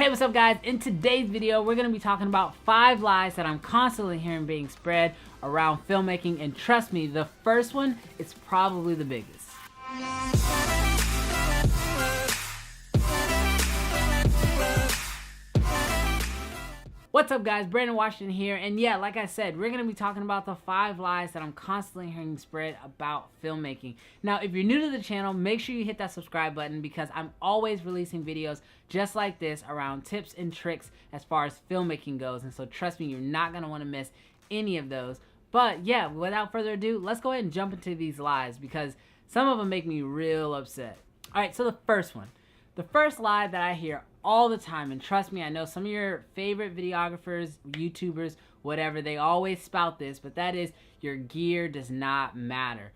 Hey, what's up guys? In today's video, we're going to be talking about 5 lies that I'm constantly hearing being spread around filmmaking, and trust me, the first one is probably the biggest. What's up guys, Brandon Washington here, and yeah, like I said, we're going to be talking about the 5 lies that I'm constantly hearing spread about filmmaking. Now, if you're new to the channel, make sure you hit that subscribe button because I'm always releasing videos just like this around tips and tricks as far as filmmaking goes, and so trust me, you're not going to want to miss any of those. But yeah, without further ado, let's go ahead and jump into these lies because some of them make me real upset. Alright, so the first one. The first lie that I hear all the time, and trust me, I know some of your favorite videographers, YouTubers, whatever, they always spout this, but that is your gear does not matter.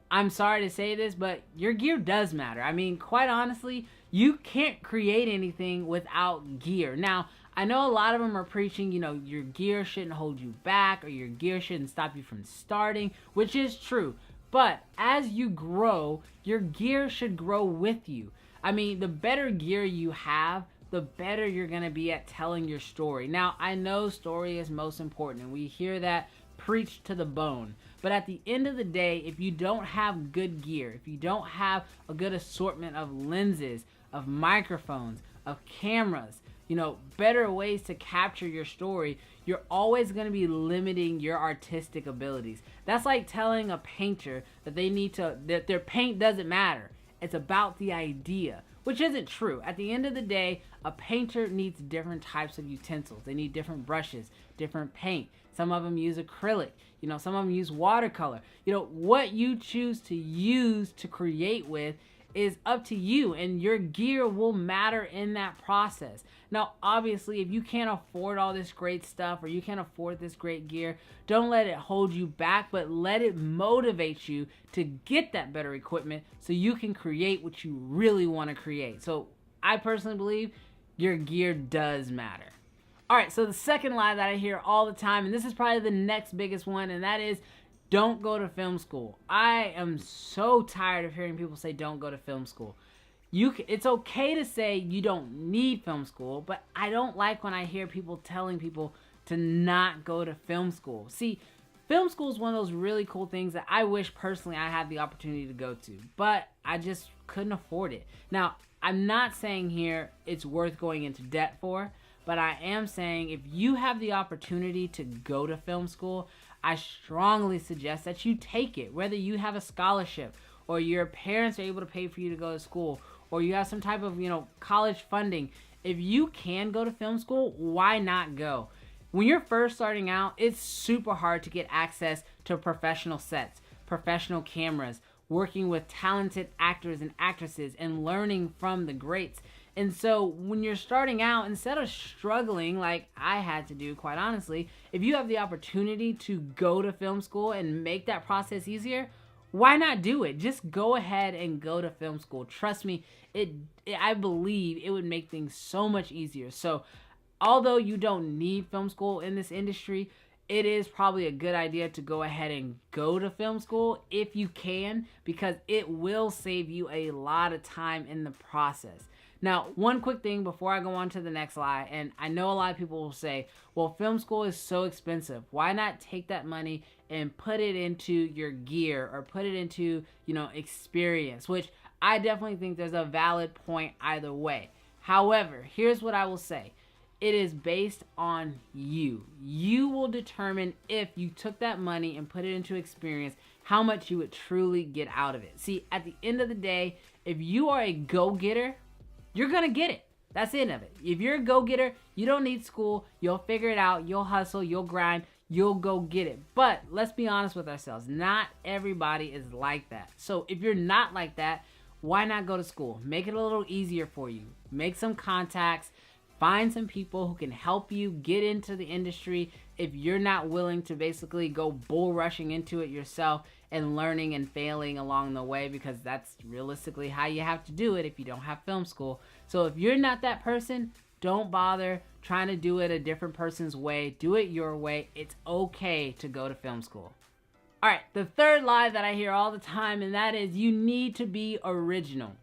I'm sorry to say this, but your gear does matter. I mean, quite honestly, you can't create anything without gear. Now, I know a lot of them are preaching, your gear shouldn't hold you back or your gear shouldn't stop you from starting, which is true. But as you grow, your gear should grow with you. I mean, the better gear you have, the better you're going to be at telling your story. Now, I know story is most important, and we hear that preached to the bone. But at the end of the day, if you don't have good gear, if you don't have a good assortment of lenses, of microphones, of cameras, better ways to capture your story, you're always going to be limiting your artistic abilities. That's like telling a painter that that their paint doesn't matter. It's about the idea, which isn't true. At the end of the day, a painter needs different types of utensils. They need different brushes, different paint. Some of them use acrylic. Some of them use watercolor. What you choose to use to create with is up to you, and your gear will matter in that process. Now, obviously, if you can't afford all this great stuff or you can't afford this great gear, don't let it hold you back, but let it motivate you to get that better equipment so you can create what you really want to create. So I personally believe your gear does matter. All right, so the second lie that I hear all the time, and this is probably the next biggest one, and that is don't go to film school. I am so tired of hearing people say don't go to film school. It's okay to say you don't need film school, but I don't like when I hear people telling people to not go to film school. See, film school is one of those really cool things that I wish personally I had the opportunity to go to, but I just couldn't afford it. Now, I'm not saying here it's worth going into debt for, but I am saying if you have the opportunity to go to film school, I strongly suggest that you take it, whether you have a scholarship or your parents are able to pay for you to go to school or you have some type of, college funding. If you can go to film school, why not go? When you're first starting out, it's super hard to get access to professional sets, professional cameras, working with talented actors and actresses and learning from the greats. And so when you're starting out, instead of struggling like I had to do, quite honestly, if you have the opportunity to go to film school and make that process easier, why not do it? Just go ahead and go to film school. Trust me, I believe it would make things so much easier. So although you don't need film school in this industry, it is probably a good idea to go ahead and go to film school if you can, because it will save you a lot of time in the process. Now, one quick thing before I go on to the next lie, and I know a lot of people will say, well, film school is so expensive. Why not take that money and put it into your gear or put it into, experience, which I definitely think there's a valid point either way. However, here's what I will say. It is based on you. You will determine if you took that money and put it into experience, how much you would truly get out of it. See, at the end of the day, if you are a go-getter, you're going to get it. That's the end of it. If you're a go-getter, you don't need school. You'll figure it out. You'll hustle. You'll grind. You'll go get it. But let's be honest with ourselves. Not everybody is like that. So if you're not like that, why not go to school? Make it a little easier for you. Make some contacts. Find some people who can help you get into the industry if you're not willing to basically go bull rushing into it yourself and learning and failing along the way, because that's realistically how you have to do it if you don't have film school. So if you're not that person, don't bother trying to do it a different person's way. Do it your way. It's okay to go to film school. All right, the third lie that I hear all the time, and that is you need to be original.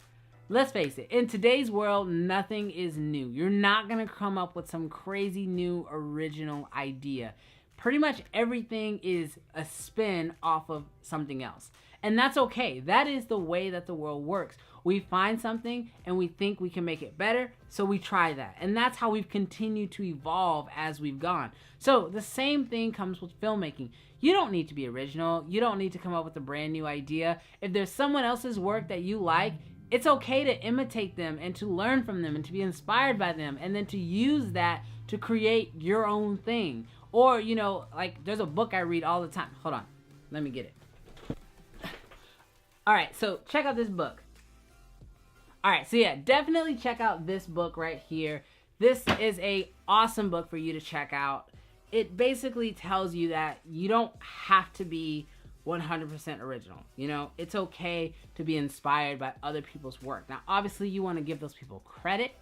let's face it, in today's world, nothing is new. You're not going to come up with some crazy new original idea. Pretty much everything is a spin off of something else. And that's okay. That is the way that the world works. We find something and we think we can make it better, so we try that. And that's how we've continued to evolve as we've gone. So the same thing comes with filmmaking. You don't need to be original. You don't need to come up with a brand new idea. If there's someone else's work that you like, it's okay to imitate them and to learn from them and to be inspired by them, and then to use that to create your own thing. Or, you know, like there's a book I read all the time. Hold on. Let me get it. All right, so check out this book. All right, so yeah, definitely check out this book right here. This is a awesome book for you to check out. It basically tells you that you don't have to be 100% original. You know, it's okay to be inspired by other people's work. Now, obviously, you want to give those people credit,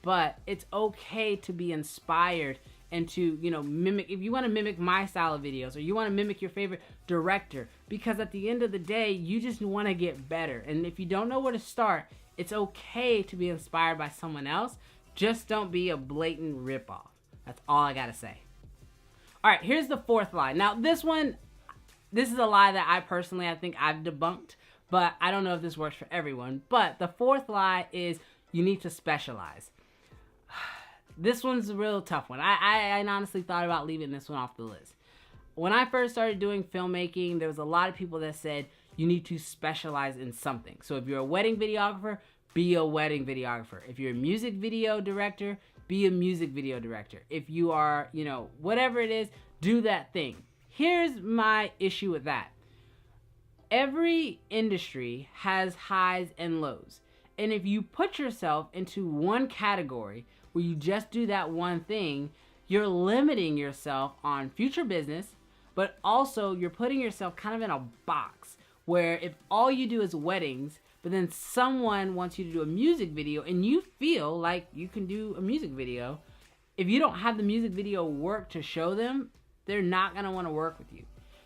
but it's okay to be inspired and to, you know, mimic. If you want to mimic my style of videos, or you want to mimic your favorite director, because at the end of the day, you just want to get better. And if you don't know where to start, it's okay to be inspired by someone else. Just don't be a blatant ripoff. That's all I gotta say. All right, here's the fourth lie. Now, this is a lie that I think I've debunked, but I don't know if this works for everyone. But the fourth lie is you need to specialize. This one's a real tough one. I honestly thought about leaving this one off the list. When I first started doing filmmaking, there was a lot of people that said you need to specialize in something. So if you're a wedding videographer, be a wedding videographer. If you're a music video director, be a music video director. If you are, you know, whatever it is, do that thing. Here's my issue with that. Every industry has highs and lows. And if you put yourself into one category where you just do that one thing, you're limiting yourself on future business, but also you're putting yourself kind of in a box where if all you do is weddings, but then someone wants you to do a music video and you feel like you can do a music video, if you don't have the music video work to show them, they're not going to want to work with you.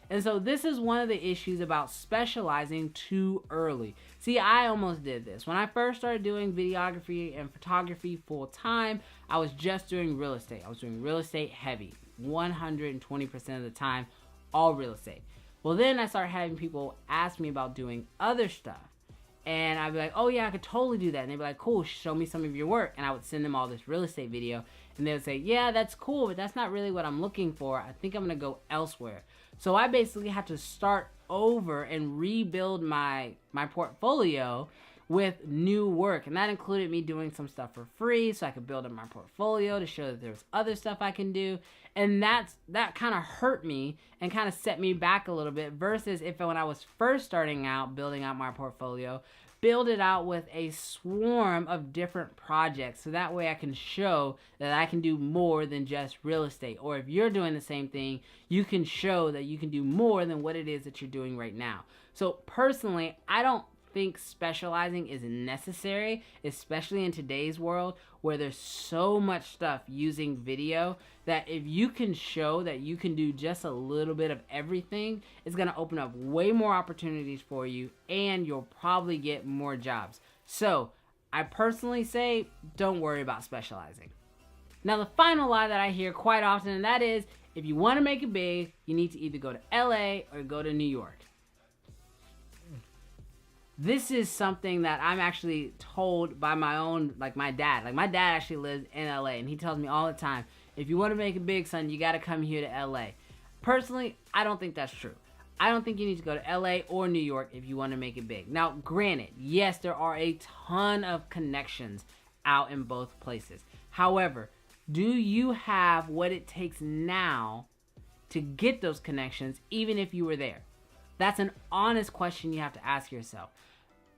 And so this is one of the issues about specializing too early. See, I almost did this. When I first started doing videography and photography full time, I was just doing real estate. I was doing real estate heavy, 120% of the time, all real estate. Well, then I started having people ask me about doing other stuff. And I'd be like, oh yeah, I could totally do that. And they'd be like, cool, show me some of your work. And I would send them all this real estate video. And they would say, yeah, that's cool, but that's not really what I'm looking for. I think I'm going to go elsewhere. So I basically had to start over and rebuild my portfolio with new work. And that included me doing some stuff for free so I could build up my portfolio to show that there was other stuff I can do. And that kind of hurt me and kind of set me back a little bit, versus if when I was first starting out building out my portfolio, build it out with a swarm of different projects, so that way I can show that I can do more than just real estate. Or if you're doing the same thing, you can show that you can do more than what it is that you're doing right now. So personally, I don't think specializing is necessary, especially in today's world where there's so much stuff using video, that if you can show that you can do just a little bit of everything, it's going to open up way more opportunities for you, and you'll probably get more jobs. So I personally say don't worry about specializing. Now, the final lie that I hear quite often, and that is, if you want to make it big, you need to either go to LA or go to New York. This is something that I'm actually told by my own, like my dad. Like my dad actually lives in LA, and he tells me all the time, if you want to make it big, son, you got to come here to LA. Personally, I don't think that's true. I don't think you need to go to LA or New York if you want to make it big. Now, granted, yes, there are a ton of connections out in both places. However, do you have what it takes now to get those connections, even if you were there? That's an honest question you have to ask yourself.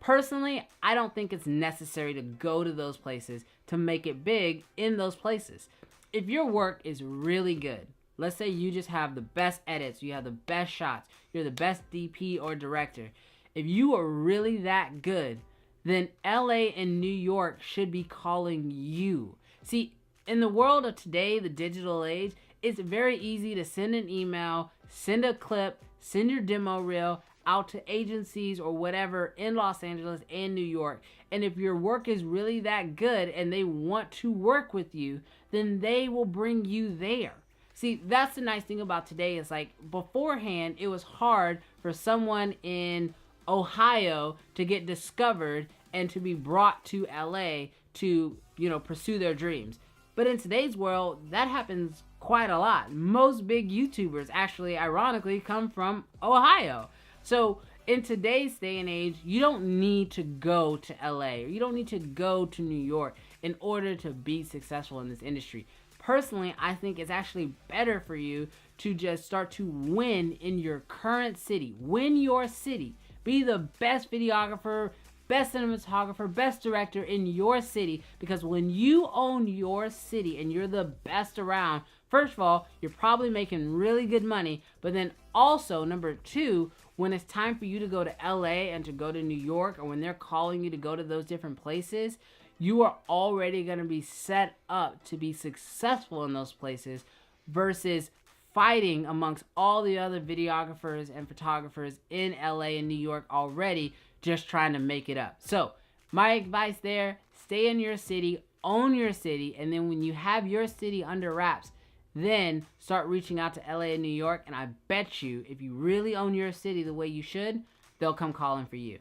Personally, I don't think it's necessary to go to those places to make it big in those places. If your work is really good, let's say you just have the best edits, you have the best shots, you're the best DP or director. If you are really that good, then LA and New York should be calling you. See, in the world of today, the digital age, it's very easy to send an email, send a clip, send your demo reel out to agencies or whatever in Los Angeles and New York. And if your work is really that good and they want to work with you, then they will bring you there. See, that's the nice thing about today is like beforehand, it was hard for someone in Ohio to get discovered and to be brought to LA to, pursue their dreams. But in today's world, that happens quite a lot. Most big YouTubers actually, ironically, come from Ohio. So in today's day and age, you don't need to go to LA or you don't need to go to New York in order to be successful in this industry. Personally, I think it's actually better for you to just start to win in your current city. Win your city. Be the best videographer, best cinematographer, best director in your city, because when you own your city and you're the best around, first of all, you're probably making really good money, but then also, number two, when it's time for you to go to LA and to go to New York, or when they're calling you to go to those different places, you are already going to be set up to be successful in those places versus fighting amongst all the other videographers and photographers in LA and New York already, just trying to make it up. So my advice there, stay in your city, own your city, and then when you have your city under wraps, then start reaching out to LA and New York, and I bet you, if you really own your city the way you should, they'll come calling for you.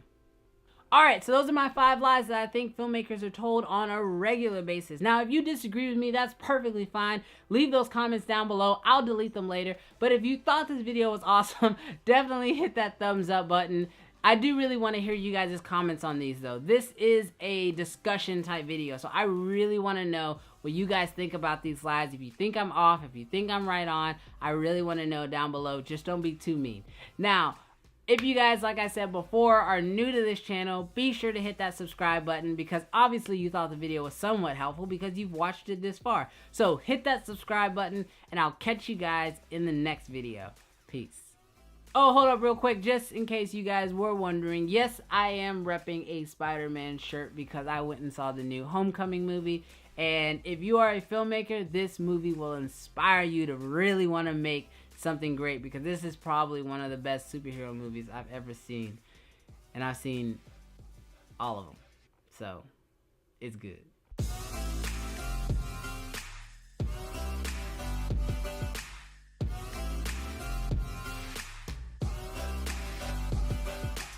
Alright, so those are my 5 lies that I think filmmakers are told on a regular basis. Now, if you disagree with me, that's perfectly fine. Leave those comments down below. I'll delete them later. But if you thought this video was awesome, definitely hit that thumbs up button. I do really want to hear you guys' comments on these, though. This is a discussion type video, so I really want to know what you guys think about these lies. If you think I'm off, if you think I'm right on, I really want to know down below. Just don't be too mean. Now, if you guys, like I said before, are new to this channel, be sure to hit that subscribe button, because obviously you thought the video was somewhat helpful because you've watched it this far. So hit that subscribe button, and I'll catch you guys in the next video. Peace. Oh, hold up real quick, just in case you guys were wondering, yes, I am repping a Spider-Man shirt because I went and saw the new Homecoming movie. And if you are a filmmaker, this movie will inspire you to really want to make something great, because this is probably one of the best superhero movies I've ever seen, and I've seen all of them, so it's good.